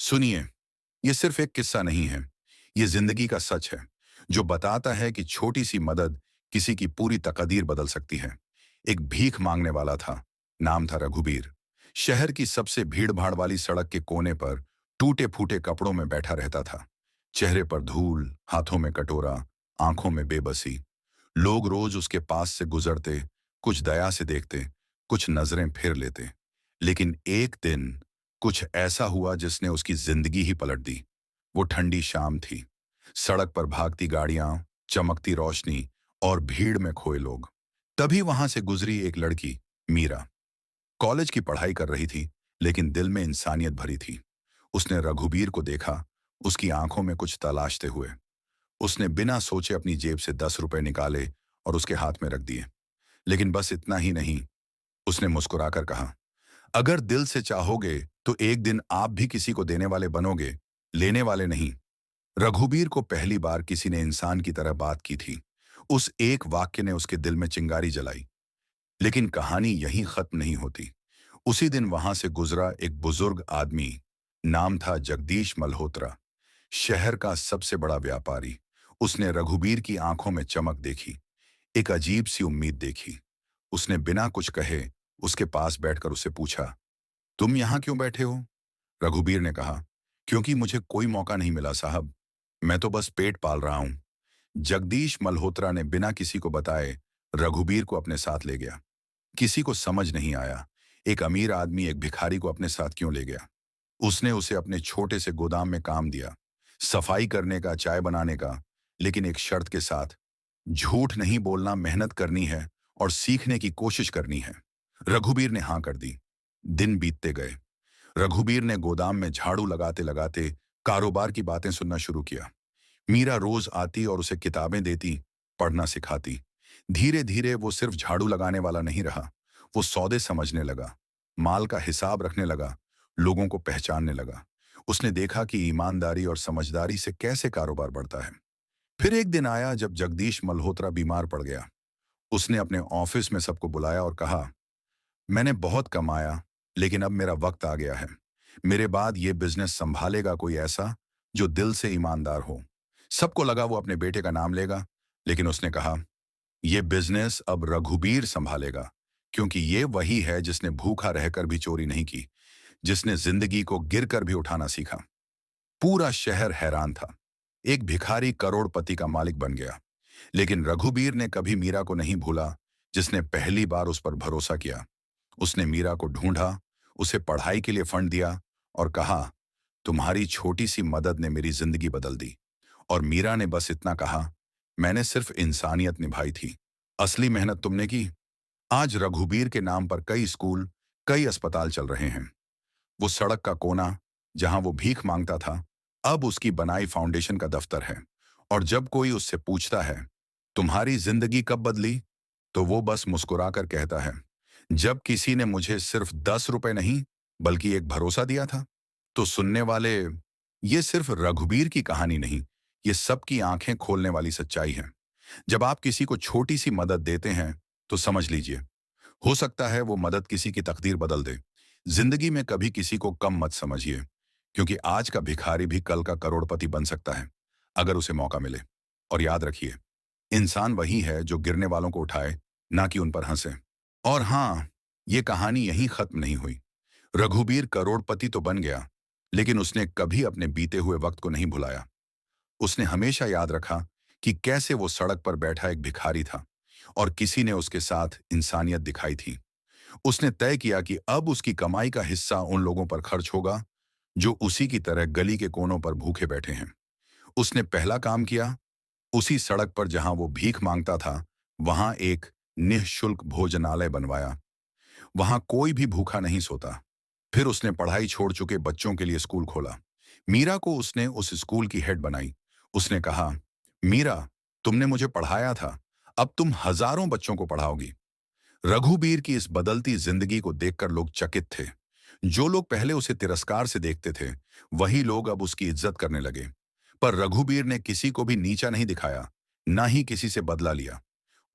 सुनिए, ये सिर्फ एक किस्सा नहीं है। ये जिंदगी का सच है, जो बताता है कि छोटी सी मदद किसी की पूरी तकदीर बदल सकती है। एक भीख मांगने वाला था। नाम था रघुबीर। शहर की सबसे भीड़-भाड़ वाली सड़क के कोने पर टूटे-फूटे कपड़ों में बैठा रहता था। चेहरे पर धूल, हाथों में कटोरा, आंखों में बेबसी। लोग रोज उसके पास से गुजरते, कुछ दया से देखते, कुछ नजरें फेर लेते। लेकिन एक दिन कुछ ऐसा हुआ जिसने उसकी जिंदगी ही पलट दी। वो ठंडी शाम थी। सड़क पर भागती गाड़ियां, चमकती रोशनी और भीड़ में खोए लोग। तभी वहां से गुजरी एक लड़की, मीरा। कॉलेज की पढ़ाई कर रही थी, लेकिन दिल में इंसानियत भरी थी। उसने रघुबीर को देखा, उसकी आंखों में कुछ तलाशते हुए। उसने बिना सोचे अपनी जेब से 10 रुपए निकाले और उसके हाथ में रख दिए। लेकिन बस इतना ही नहीं, उसने मुस्कुराकर कहा, अगर दिल से चाहोगे तो एक दिन आप भी किसी को देने वाले बनोगे, लेने वाले नहीं। रघुबीर को पहली बार किसी ने इंसान की तरह बात की थी। उस एक वाक्य ने उसके दिल में चिंगारी जलाई। लेकिन कहानी यहीं खत्म नहीं होती। उसी दिन वहां से गुजरा एक बुजुर्ग आदमी। नाम था जगदीश मल्होत्रा। शहर का सबसे बड़ा व्यापारी। उसने रघुबीर की आंखों में चमक देखी, एक अजीब सी उम्मीद देखी। उसने बिना कुछ कहे उसके पास बैठकर उससे पूछा, तुम यहां क्यों बैठे हो? रघुबीर ने कहा, क्योंकि मुझे कोई मौका नहीं मिला साहब। मैं तो बस पेट पाल रहा हूं। जगदीश मल्होत्रा ने बिना किसी को बताए रघुबीर को अपने साथ ले गया। किसी को समझ नहीं आया, एक अमीर आदमी एक भिखारी को अपने साथ क्यों ले गया। उसने उसे अपने छोटे से गोदाम में काम दिया, सफाई करने का, चाय बनाने का, लेकिन एक शर्त के साथ, झूठ नहीं बोलना, मेहनत करनी है और सीखने की कोशिश करनी है। रघुबीर ने हाँ कर दी। दिन बीतते गए। रघुबीर ने गोदाम में झाड़ू लगाते लगाते कारोबार की बातें सुनना शुरू किया। मीरा रोज आती और उसे किताबें देती, पढ़ना सिखाती। धीरे धीरे वो सिर्फ झाड़ू लगाने वाला नहीं रहा, वो सौदे समझने लगा, माल का हिसाब रखने लगा, लोगों को पहचानने लगा। उसने देखा कि ईमानदारी और समझदारी से कैसे कारोबार बढ़ता है। फिर एक दिन आया जब जगदीश मल्होत्रा बीमार पड़ गया। उसने अपने ऑफिस में सबको बुलाया और कहा, मैंने बहुत कमाया, लेकिन अब मेरा वक्त आ गया है। मेरे बाद ये बिजनेस संभालेगा कोई ऐसा जो दिल से ईमानदार हो। सबको लगा वो अपने बेटे का नाम लेगा, लेकिन उसने कहा, ये बिजनेस अब रघुबीर संभालेगा, क्योंकि ये वही है जिसने भूखा रहकर भी चोरी नहीं की, जिसने जिंदगी को गिरकर भी उठाना सीखा। पूरा शहर हैरान था। एक भिखारी करोड़पति का मालिक बन गया। लेकिन रघुबीर ने कभी मीरा को नहीं भूला, जिसने पहली बार उस पर भरोसा किया। उसने मीरा को ढूंढा, उसे पढ़ाई के लिए फंड दिया और कहा, तुम्हारी छोटी सी मदद ने मेरी जिंदगी बदल दी। और मीरा ने बस इतना कहा, मैंने सिर्फ इंसानियत निभाई थी, असली मेहनत तुमने की। आज रघुबीर के नाम पर कई स्कूल, कई अस्पताल चल रहे हैं। वो सड़क का कोना जहां वो भीख मांगता था, अब उसकी बनाई फाउंडेशन का दफ्तर है। और जब कोई उससे पूछता है, तुम्हारी जिंदगी कब बदली, तो वो बस मुस्कुराकर कहता है, जब किसी ने मुझे सिर्फ 10 रुपए नहीं, बल्कि एक भरोसा दिया था। तो सुनने वाले, ये सिर्फ रघुबीर की कहानी नहीं, ये सबकी आंखें खोलने वाली सच्चाई है। जब आप किसी को छोटी सी मदद देते हैं, तो समझ लीजिए, हो सकता है वो मदद किसी की तकदीर बदल दे। जिंदगी में कभी किसी को कम मत समझिए, क्योंकि आज का भिखारी भी कल का करोड़पति बन सकता है, अगर उसे मौका मिले। और याद रखिए, इंसान वही है जो गिरने वालों को उठाए, ना कि उन पर हंसे। और हाँ, ये कहानी यहीं खत्म नहीं हुई। रघुबीर करोड़पति तो बन गया, लेकिन उसने कभी अपने बीते हुए वक्त को नहीं भुलाया। उसने हमेशा याद रखा कि कैसे वो सड़क पर बैठा एक भिखारी था और किसी ने उसके साथ इंसानियत दिखाई थी। उसने तय किया कि अब उसकी कमाई का हिस्सा उन लोगों पर खर्च होगा जो उसी की तरह गली के कोनों पर भूखे बैठे हैं। उसने पहला काम किया, उसी सड़क पर जहां वो भीख मांगता था, वहां एक निःशुल्क भोजनालय बनवाया। वहां कोई भी भूखा नहीं सोता। फिर उसने पढ़ाई छोड़ चुके बच्चों के लिए स्कूल खोला। मीरा को उसने उस स्कूल की हेड बनाई। उसने कहा, मीरा, तुमने मुझे पढ़ाया था, अब तुम हजारों बच्चों को पढ़ाओगी। रघुबीर की इस बदलती जिंदगी को देखकर लोग चकित थे। जो लोग पहले उसे तिरस्कार से देखते थे, वही लोग अब उसकी इज्जत करने लगे। पर रघुबीर ने किसी को भी नीचा नहीं दिखाया, ना ही किसी से बदला लिया।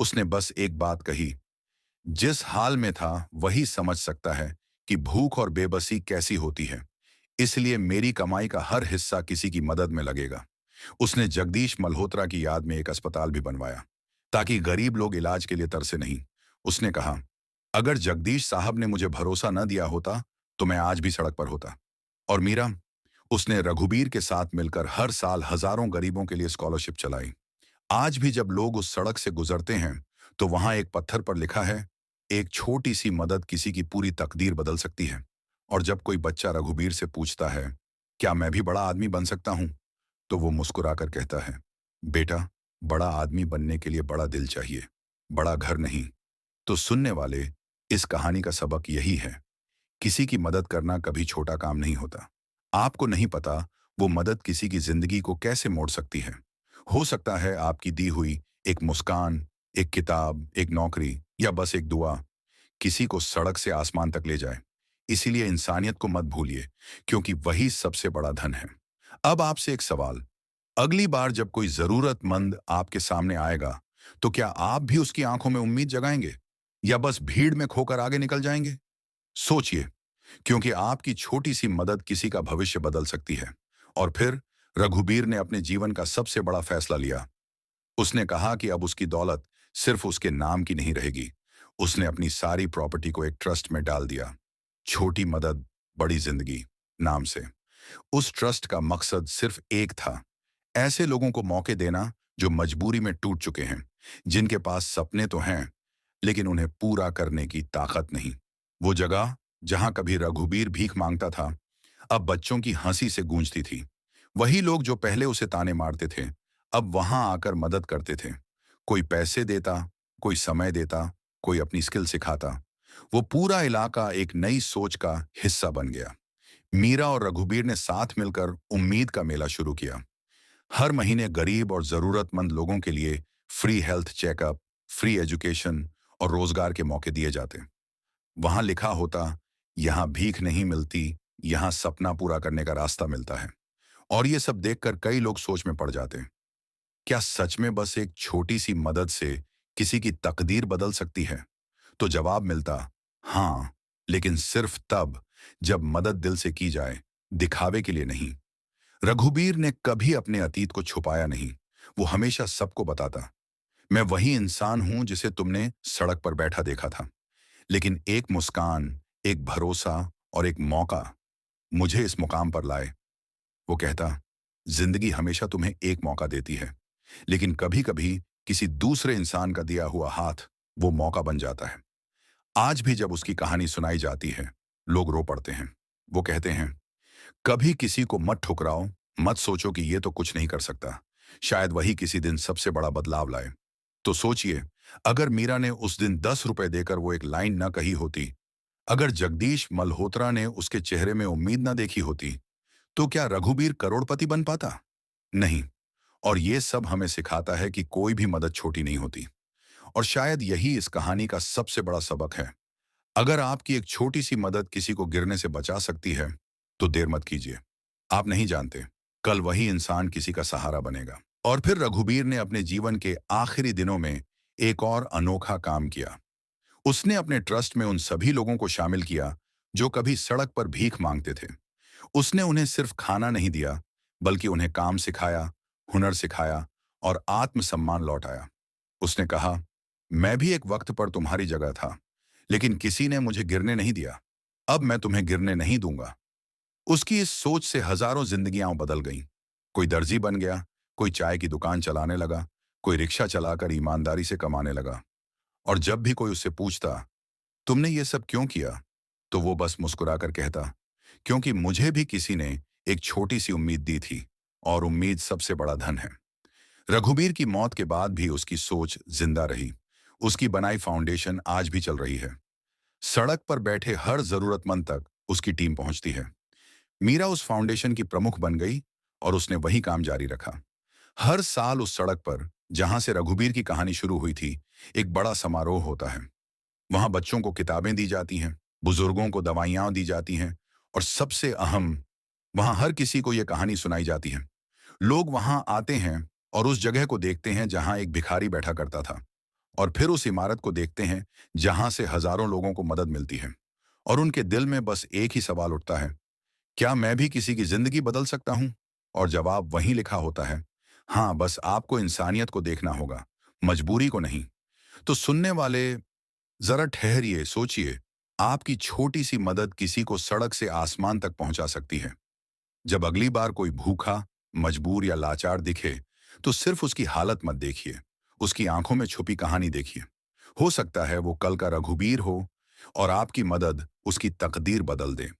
उसने बस एक बात कही, जिस हाल में था वही समझ सकता है कि भूख और बेबसी कैसी होती है। इसलिए मेरी कमाई का हर हिस्सा किसी की मदद में लगेगा। उसने जगदीश मल्होत्रा की याद में एक अस्पताल भी बनवाया, ताकि गरीब लोग इलाज के लिए तरसे नहीं। उसने कहा, अगर जगदीश साहब ने मुझे भरोसा न दिया होता, तो मैं आज भी सड़क पर होता। और मीरा, उसने रघुबीर के साथ मिलकर हर साल हजारों गरीबों के लिए स्कॉलरशिप चलाई। आज भी जब लोग उस सड़क से गुजरते हैं, तो वहां एक पत्थर पर लिखा है, एक छोटी सी मदद किसी की पूरी तकदीर बदल सकती है। और जब कोई बच्चा रघुबीर से पूछता है, क्या मैं भी बड़ा आदमी बन सकता हूं, तो वो मुस्कुराकर कहता है, बेटा, बड़ा आदमी बनने के लिए बड़ा दिल चाहिए, बड़ा घर नहीं। तो सुनने वाले, इस कहानी का सबक यही है, किसी की मदद करना कभी छोटा काम नहीं होता। आपको नहीं पता वो मदद किसी की जिंदगी को कैसे मोड़ सकती है। हो सकता है आपकी दी हुई एक मुस्कान, एक किताब, एक नौकरी या बस एक दुआ किसी को सड़क से आसमान तक ले जाए। इसीलिए इंसानियत को मत भूलिए, क्योंकि वही सबसे बड़ा धन है। अब आपसे एक सवाल, अगली बार जब कोई जरूरतमंद आपके सामने आएगा, तो क्या आप भी उसकी आंखों में उम्मीद जगाएंगे या बस भीड़ में खोकर आगे निकल जाएंगे? सोचिए, क्योंकि आपकी छोटी सी मदद किसी का भविष्य बदल सकती है। और फिर रघुबीर ने अपने जीवन का सबसे बड़ा फैसला लिया। उसने कहा कि अब उसकी दौलत सिर्फ उसके नाम की नहीं रहेगी। उसने अपनी सारी प्रॉपर्टी को एक ट्रस्ट में डाल दिया, छोटी मदद बड़ी जिंदगी नाम से। उस ट्रस्ट का मकसद सिर्फ एक था, ऐसे लोगों को मौके देना जो मजबूरी में टूट चुके हैं, जिनके पास सपने तो हैं, लेकिन उन्हें पूरा करने की ताकत नहीं। वो जगह जहां कभी रघुबीर भीख मांगता था, अब बच्चों की हंसी से गूंजती थी। वही लोग जो पहले उसे ताने मारते थे, अब वहां आकर मदद करते थे। कोई पैसे देता, कोई समय देता, कोई अपनी स्किल सिखाता। वो पूरा इलाका एक नई सोच का हिस्सा बन गया। मीरा और रघुबीर ने साथ मिलकर उम्मीद का मेला शुरू किया। हर महीने गरीब और जरूरतमंद लोगों के लिए free health checkup, free education और रोजगार के मौके दिए जाते। वहां लिखा होता, यहां भीख नहीं मिलती, यहां सपना पूरा करने का रास्ता मिलता है। और ये सब देखकर कई लोग सोच में पड़ जाते, क्या सच में बस एक छोटी सी मदद से किसी की तकदीर बदल सकती है? तो जवाब मिलता, हाँ, लेकिन सिर्फ तब जब मदद दिल से की जाए, दिखावे के लिए नहीं। रघुबीर ने कभी अपने अतीत को छुपाया नहीं। वो हमेशा सबको बताता, मैं वही इंसान हूं जिसे तुमने सड़क पर बैठा देखा था, लेकिन एक मुस्कान, एक भरोसा और एक मौका मुझे इस मुकाम पर लाए। वो कहता, जिंदगी हमेशा तुम्हें एक मौका देती है, लेकिन कभी कभी किसी दूसरे इंसान का दिया हुआ हाथ वो मौका बन जाता है। आज भी जब उसकी कहानी सुनाई जाती है, लोग रो पड़ते हैं। वो कहते हैं, कभी किसी को मत ठुकराओ, मत सोचो कि ये तो कुछ नहीं कर सकता, शायद वही किसी दिन सबसे बड़ा बदलाव लाए। तो सोचिए, अगर मीरा ने उस दिन 10 रुपए देकर वो एक लाइन न कही होती, अगर जगदीश मल्होत्रा ने उसके चेहरे में उम्मीद न देखी होती, तो क्या रघुबीर करोड़पति बन पाता? नहीं। और ये सब हमें सिखाता है कि कोई भी मदद छोटी नहीं होती। और शायद यही इस कहानी का सबसे बड़ा सबक है। अगर आपकी एक छोटी सी मदद किसी को गिरने से बचा सकती है, तो देर मत कीजिए। आप नहीं जानते, कल वही इंसान किसी का सहारा बनेगा। और फिर रघुबीर ने अपने जीवन के आखिरी दिनों में एक और अनोखा काम किया। उसने अपने ट्रस्ट में उन सभी लोगों को शामिल किया जो कभी सड़क पर भीख मांगते थे। उसने उन्हें सिर्फ खाना नहीं दिया, बल्कि उन्हें काम सिखाया, हुनर सिखाया और आत्मसम्मान लौटाया। उसने कहा, मैं भी एक वक्त पर तुम्हारी जगह था, लेकिन किसी ने मुझे गिरने नहीं दिया। अब मैं तुम्हें गिरने नहीं दूंगा। उसकी इस सोच से हजारों जिंदगियां बदल गईं। कोई दर्जी बन गया, कोई चाय की दुकान चलाने लगा, कोई रिक्शा चलाकर ईमानदारी से कमाने लगा। और जब भी कोई उससे पूछता, तुमने ये सब क्यों किया, तो वो बस मुस्कुराकर कहता, क्योंकि मुझे भी किसी ने एक छोटी सी उम्मीद दी थी, और उम्मीद सबसे बड़ा धन है। रघुबीर की मौत के बाद भी उसकी सोच जिंदा रही। उसकी बनाई फाउंडेशन आज भी चल रही है। सड़क पर बैठे हर जरूरतमंद तक उसकी टीम पहुंचती है। मीरा उस फाउंडेशन की प्रमुख बन गई और उसने वही काम जारी रखा। हर साल उस सड़क पर जहां से रघुबीर की कहानी शुरू हुई थी, एक बड़ा समारोह होता है। वहां बच्चों को किताबें दी जाती हैं, बुजुर्गों को दवाइयां दी जाती हैं, और सबसे अहम, वहां हर किसी को यह कहानी सुनाई जाती है। लोग वहां आते हैं और उस जगह को देखते हैं जहां एक भिखारी बैठा करता था, और फिर उस इमारत को देखते हैं जहां से हजारों लोगों को मदद मिलती है। और उनके दिल में बस एक ही सवाल उठता है, क्या मैं भी किसी की जिंदगी बदल सकता हूं? और जवाब वहीं लिखा होता है, हाँ, बस आपको इंसानियत को देखना होगा, मजबूरी को नहीं। तो सुनने वाले, जरा ठहरिए, सोचिए। आपकी छोटी सी मदद किसी को सड़क से आसमान तक पहुंचा सकती है। जब अगली बार कोई भूखा, मजबूर या लाचार दिखे, तो सिर्फ उसकी हालत मत देखिए, उसकी आंखों में छुपी कहानी देखिए। हो सकता है वो कल का रघुबीर हो और आपकी मदद उसकी तकदीर बदल दे।